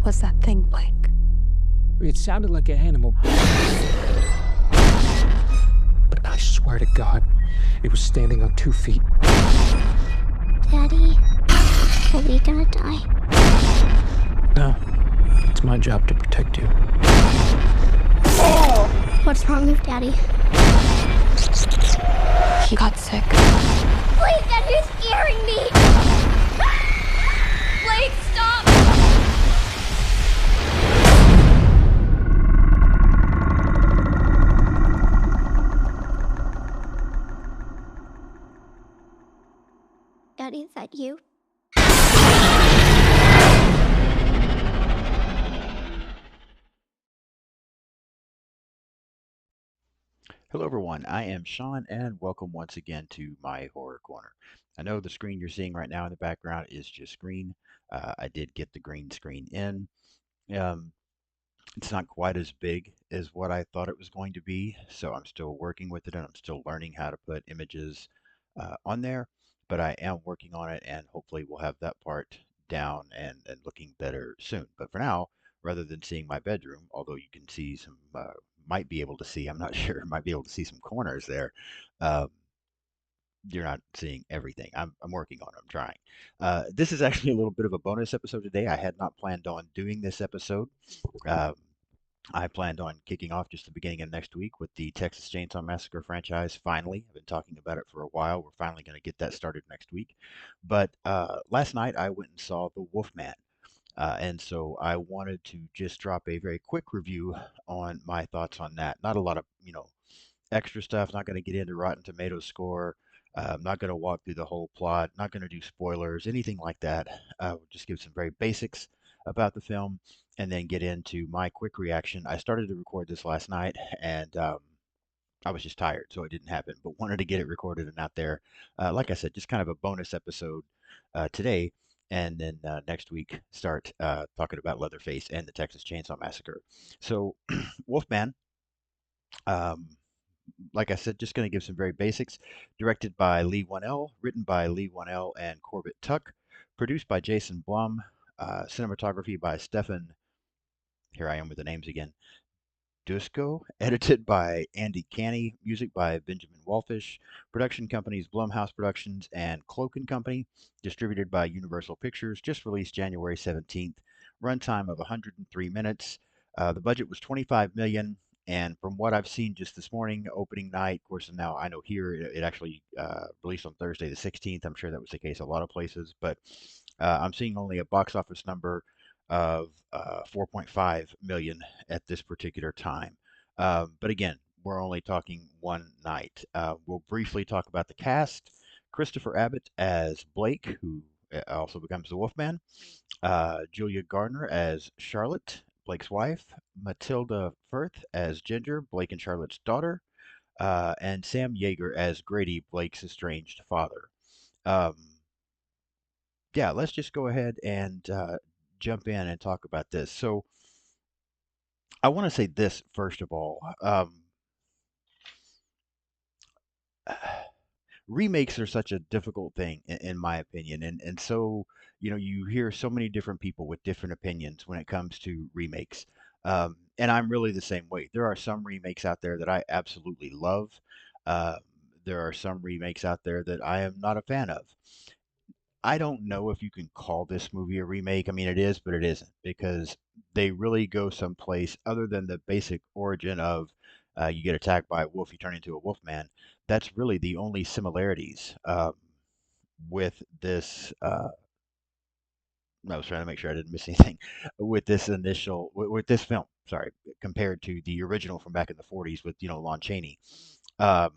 was that thing, Blake? It sounded like an animal. But I swear to God, it was standing on 2 feet. Daddy, are we gonna die? No, it's my job to protect you. What's wrong with Daddy? He got sick. Blake, that is scaring me! Blake, stop! Daddy, is that you? Hello everyone, I am Sean and welcome once again to my Horror Corner. I know the screen you're seeing right now in the background is just green. I did get the green screen in. Um, it's not quite as big as what I thought it was going to be, so I'm still working with it and I'm still learning how to put images on there, but I am working on it and hopefully we'll have that part down and looking better soon. But for now, rather than seeing my bedroom, although you can see some, might be able to see, I'm not sure, might be able to see some corners there. Um, you're not seeing everything. I'm working on it. I'm trying. This is actually a little bit of a bonus episode today. I had not planned on doing this episode. Um, I planned on kicking off just the beginning of next week with the Texas Chainsaw Massacre franchise. Finally, I've been talking about it for a while. We're finally going to get that started next week. But last night I went and saw The Wolfman. And so I wanted to just drop a very quick review on my thoughts on that. Not a lot of, extra stuff. Not going to get into Rotten Tomatoes score. I'm not going to walk through the whole plot. Not going to do spoilers, anything like that. We'll just give some very basics about the film and then get into my quick reaction. I started to record this last night and I was just tired, so it didn't happen, but wanted to get it recorded and out there. Like I said, just kind of a bonus episode today. And then next week, start talking about Leatherface and the Texas Chainsaw Massacre. So, Wolfman, um, like I said, just going to give some very basics. Directed by Lee Whannell, written by Lee Whannell and Corbett Tuck, produced by Jason Blum, cinematography by Stefan. Here I am with the names again. Dusko, edited by Andy Canny, music by Benjamin Wallfish, production companies Blumhouse Productions and Cloak and Company, distributed by Universal Pictures, just released January 17th, runtime of 103 minutes. The budget was 25 million, and from what I've seen just this morning, opening night, of course, now I know here it actually released on Thursday the 16th. I'm sure that was the case a lot of places, but I'm seeing only a box office number of 4.5 million at this particular time. But again, we're only talking one night. We'll briefly talk about the cast. Christopher Abbott as Blake, who also becomes the Wolfman. Julia Gardner as Charlotte, Blake's wife. Matilda Firth as Ginger, Blake and Charlotte's daughter. And Sam Yeager as Grady, Blake's estranged father. Um, yeah, let's just go ahead and jump in and talk about this. So, I want to say this first of all. Remakes are such a difficult thing, in my opinion, and so you hear so many different people with different opinions when it comes to remakes. And I'm really the same way. There are some remakes out there that I absolutely love. Uh, there are some remakes out there that I am not a fan of. I don't know if you can call this movie a remake. I mean, it is, but it isn't because they really go someplace other than the basic origin of you get attacked by a wolf, you turn into a wolf man. That's really the only similarities with this. I was trying to make sure I didn't miss anything with this with this film. Sorry, compared to the original from back in the 40s with Lon Chaney. Um,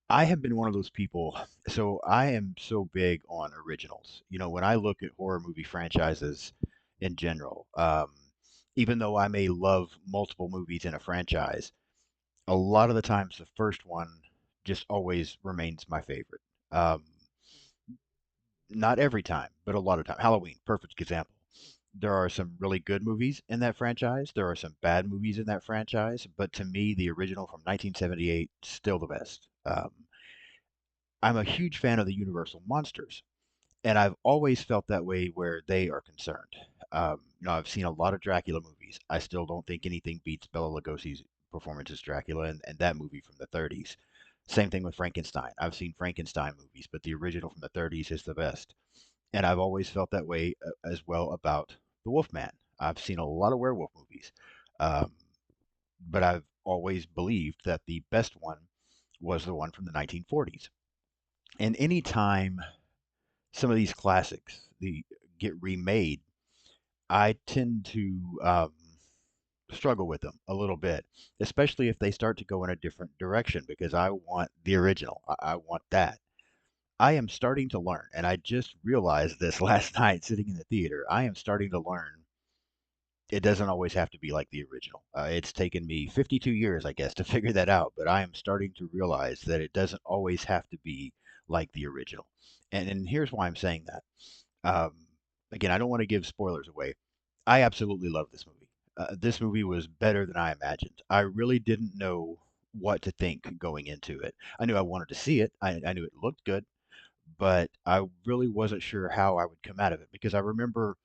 I have been one of those people. So I am so big on originals. When I look at horror movie franchises in general, even though I may love multiple movies in a franchise, a lot of the times the first one just always remains my favorite. Um, Not every time, but a lot of time. Halloween, perfect example. There are some really good movies in that franchise. There are some bad movies in that franchise, but to me, the original from 1978 still the best. I'm a huge fan of the Universal monsters. And I've always felt that way where they are concerned. I've seen a lot of Dracula movies. I still don't think anything beats Bela Lugosi's performance as Dracula and that movie from the 30s. Same thing with Frankenstein. I've seen Frankenstein movies, but the original from the 30s is the best. And I've always felt that way as well about The Wolfman. I've seen a lot of werewolf movies, um, but I've always believed that the best one was the one from the 1940s. And anytime some of these classics get remade, I tend to struggle with them a little bit, especially if they start to go in a different direction because I want the original. I want that. I am starting to learn, and I just realized this last night sitting in the theater. I am starting to learn it doesn't always have to be like the original. It's taken me 52 years, I guess, to figure that out, but I am starting to realize that it doesn't always have to be like the original. And here's why I'm saying that. Um, Again, I don't want to give spoilers away. I absolutely love this movie. This movie was better than I imagined. I really didn't know what to think going into it. I knew I wanted to see it. I knew it looked good, but I really wasn't sure how I would come out of it because I remember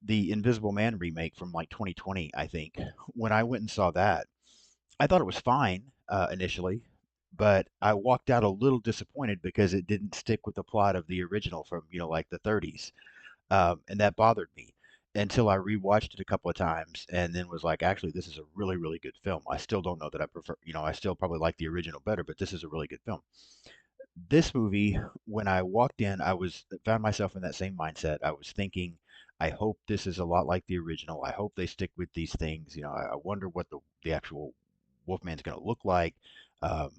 the Invisible Man remake from like 2020, I think. When I went and saw that, I thought it was fine initially, but I walked out a little disappointed because it didn't stick with the plot of the original from, like the 30s. And that bothered me until I rewatched it a couple of times and then was like, actually, this is a really, really good film. I still don't know that I prefer, I still probably like the original better, but this is a really good film. This movie, when I walked in, I was found myself in that same mindset. I was thinking, I hope this is a lot like the original. I hope they stick with these things. I wonder what the actual Wolfman's going to look like. Um,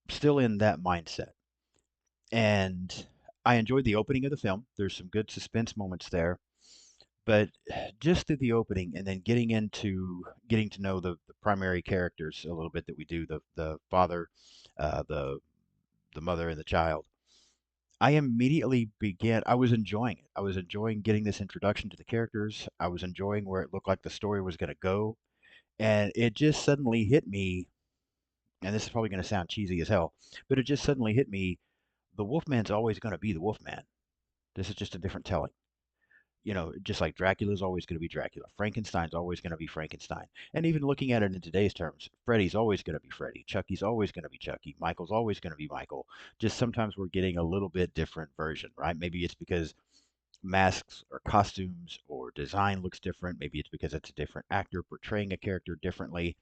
Still in that mindset. And I enjoyed the opening of the film. There's some good suspense moments there. But just through the opening and then getting to know the primary characters a little bit that we do, the father, the mother, and the child, I immediately began. I was enjoying it. I was enjoying getting this introduction to the characters. I was enjoying where it looked like the story was going to go, and it just suddenly hit me. And this is probably going to sound cheesy as hell, but it just suddenly hit me. The Wolfman's always going to be the Wolfman. This is just a different telling. Just like Dracula's always going to be Dracula, Frankenstein's always going to be Frankenstein. And even looking at it in today's terms, Freddy's always going to be Freddy, Chucky's always going to be Chucky, Michael's always going to be Michael. Just sometimes we're getting a little bit different version, right? Maybe it's because masks or costumes or design looks different. Maybe it's because it's a different actor portraying a character differently.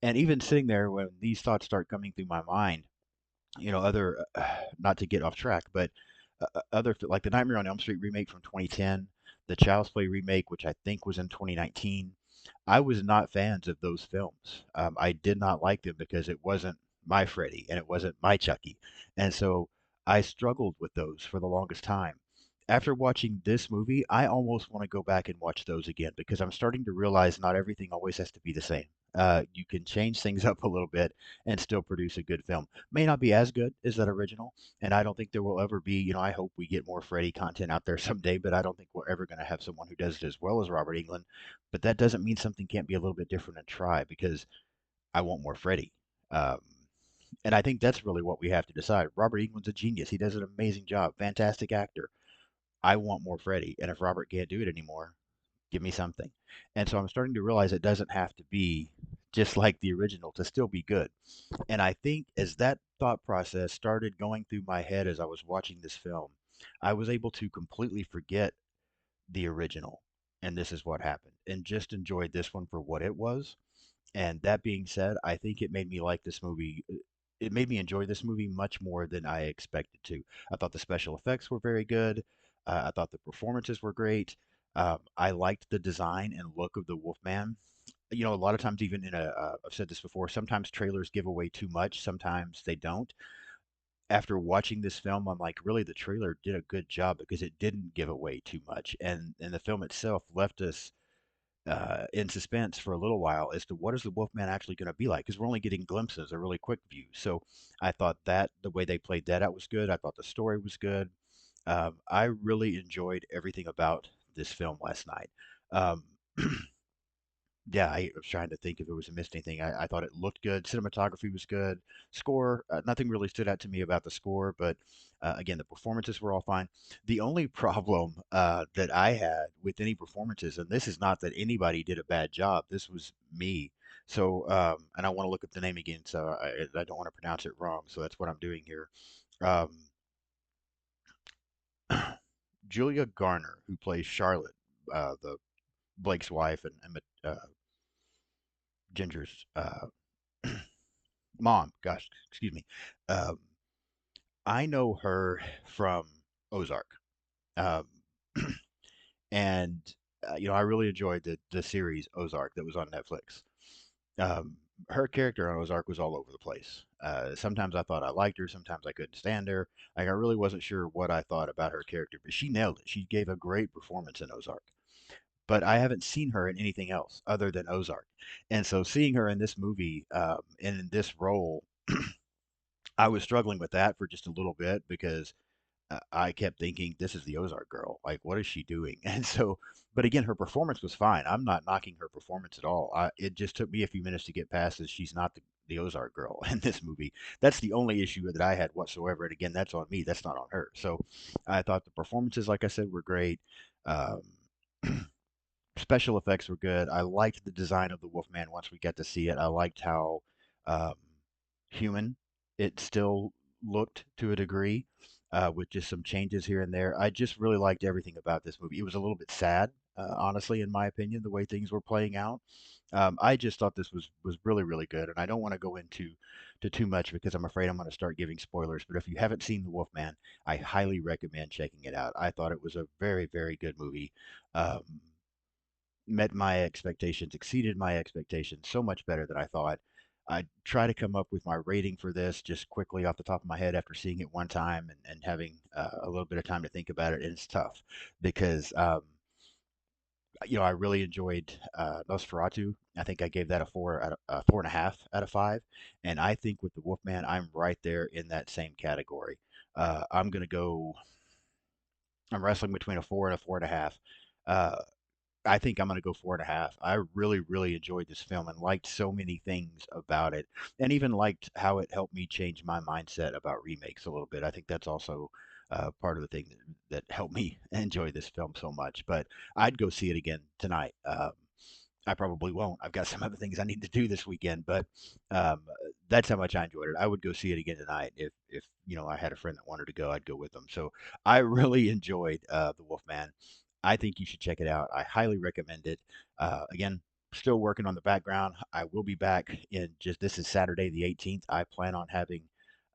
And even sitting there when these thoughts start coming through my mind, other not to get off track, but other like the Nightmare on Elm Street remake from 2010, the Child's Play remake, which I think was in 2019. I was not fans of those films. I did not like them because it wasn't my Freddy and it wasn't my Chucky, and so I struggled with those for the longest time. After watching this movie, I almost want to go back and watch those again because I'm starting to realize not everything always has to be the same. You can change things up a little bit and still produce a good film. May not be as good as that original, and I don't think there will ever be. I hope we get more Freddy content out there someday, but I don't think we're ever going to have someone who does it as well as Robert Englund. But that doesn't mean something can't be a little bit different and try because I want more Freddy. Um, and I think that's really what we have to decide. Robert Englund's a genius. He does an amazing job. Fantastic actor. I want more Freddy. And if Robert can't do it anymore, give me something. And so I'm starting to realize it doesn't have to be just like the original to still be good. And I think as that thought process started going through my head as I was watching this film, I was able to completely forget the original. And this is what happened. And just enjoyed this one for what it was. And that being said, I think it made me like this movie. It made me enjoy this movie much more than I expected to. I thought the special effects were very good. I thought the performances were great. I liked the design and look of the Wolfman. A lot of times, even I've said this before, sometimes trailers give away too much, sometimes they don't. After watching this film, I'm like, really, the trailer did a good job because it didn't give away too much. And the film itself left us in suspense for a little while as to what is the Wolfman actually going to be like because we're only getting glimpses, a really quick view. So I thought that the way they played that out was good. I thought the story was good. I really enjoyed everything about this film last night. Um, yeah, I was trying to think if it was missed anything. I thought it looked good. Cinematography was good. Score, nothing really stood out to me about the score, but Again, the performances were all fine. The only problem that I had with any performances, and this is not that anybody did a bad job, this was me. So, and I want to look up the name again, so I don't want to pronounce it wrong. So that's what I'm doing here. Um, Julia Garner, who plays Charlotte, the Blake's wife and Ginger's mom. Gosh, excuse me. Um, I know her from Ozark, um, and I really enjoyed the series Ozark that was on Netflix. Um, Her character on Ozark was all over the place. Sometimes I thought I liked her, sometimes I couldn't stand her. Like I really wasn't sure what I thought about her character, but she nailed it. She gave a great performance in Ozark. But I haven't seen her in anything else other than Ozark, and so seeing her in this movie and in this role, I was struggling with that for just a little bit because I kept thinking, this is the Ozark girl. Like, what is she doing? And so, but again, her performance was fine. I'm not knocking her performance at all. It just took me a few minutes to get past that she's not the Ozark girl in this movie. That's the only issue that I had whatsoever. And again, that's on me. That's not on her. So I thought the performances, like I said, were great. Um, Special effects were good. I liked the design of the Wolfman once we got to see it. I liked how um, human it still looked to a degree, with just some changes here and there. I just really liked everything about this movie. It was a little bit sad, honestly, in my opinion, the way things were playing out. I just thought this was really really good, and I don't want to go into to too much because I'm afraid I'm going to start giving spoilers. But if you haven't seen The Wolfman, I highly recommend checking it out. I thought it was a very very good movie. Um, Met my expectations, exceeded my expectations so much better than I thought. I try to come up with my rating for this just quickly off the top of my head after seeing it one time and having a little bit of time to think about it. And it's tough because, I really enjoyed Nosferatu. I think I gave that a 4.5 out of 5. And I think with the Wolfman, I'm right there in that same category. I'm going to go, I'm wrestling between a 4 and a 4.5. I think I'm going to go 4.5. I really, really enjoyed this film and liked so many things about it, and even liked how it helped me change my mindset about remakes a little bit. I think that's also part of the thing that helped me enjoy this film so much. But I'd go see it again tonight. I probably won't. I've got some other things I need to do this weekend, but um, that's how much I enjoyed it. I would go see it again tonight if I had a friend that wanted to go, I'd go with them. So I really enjoyed The Wolfman. I think you should check it out. I highly recommend it. Again, still working on the background. I will be back in just this is Saturday the 18th. I plan on having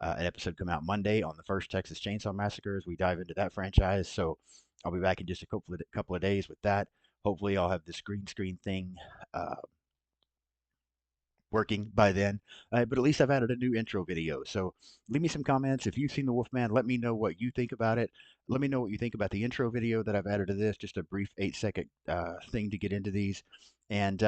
an episode come out Monday on the first Texas Chainsaw Massacre as we dive into that franchise. So I'll be back in just a couple of days with that. Hopefully, I'll have this green screen thing uh, working by then. But at least I've added a new intro video. So leave me some comments. If you've seen The Wolfman, let me know what you think about it. Let me know what you think about the intro video that I've added to this. Just a brief 8-second thing to get into these. And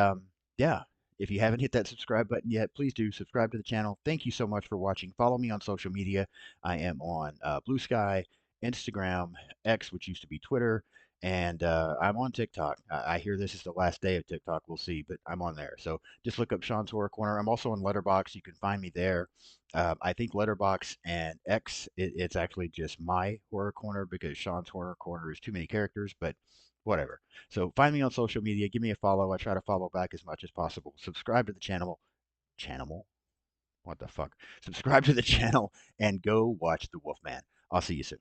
yeah, if you haven't hit that subscribe button yet, please do subscribe to the channel. Thank you so much for watching. Follow me on social media. I am on Blue Sky, Instagram, X, which used to be Twitter, and I'm on TikTok. I hear this is the last day of TikTok. We'll see, but I'm on there. So just look up Sean's Horror Corner. I'm also on Letterboxd. You can find me there. I think Letterboxd and X, it's actually just my Horror Corner because Sean's Horror Corner is too many characters, but whatever. So find me on social media. Give me a follow. I try to follow back as much as possible. Subscribe to the channel. Channel? What the fuck? Subscribe to the channel and go watch The Wolfman. I'll see you soon.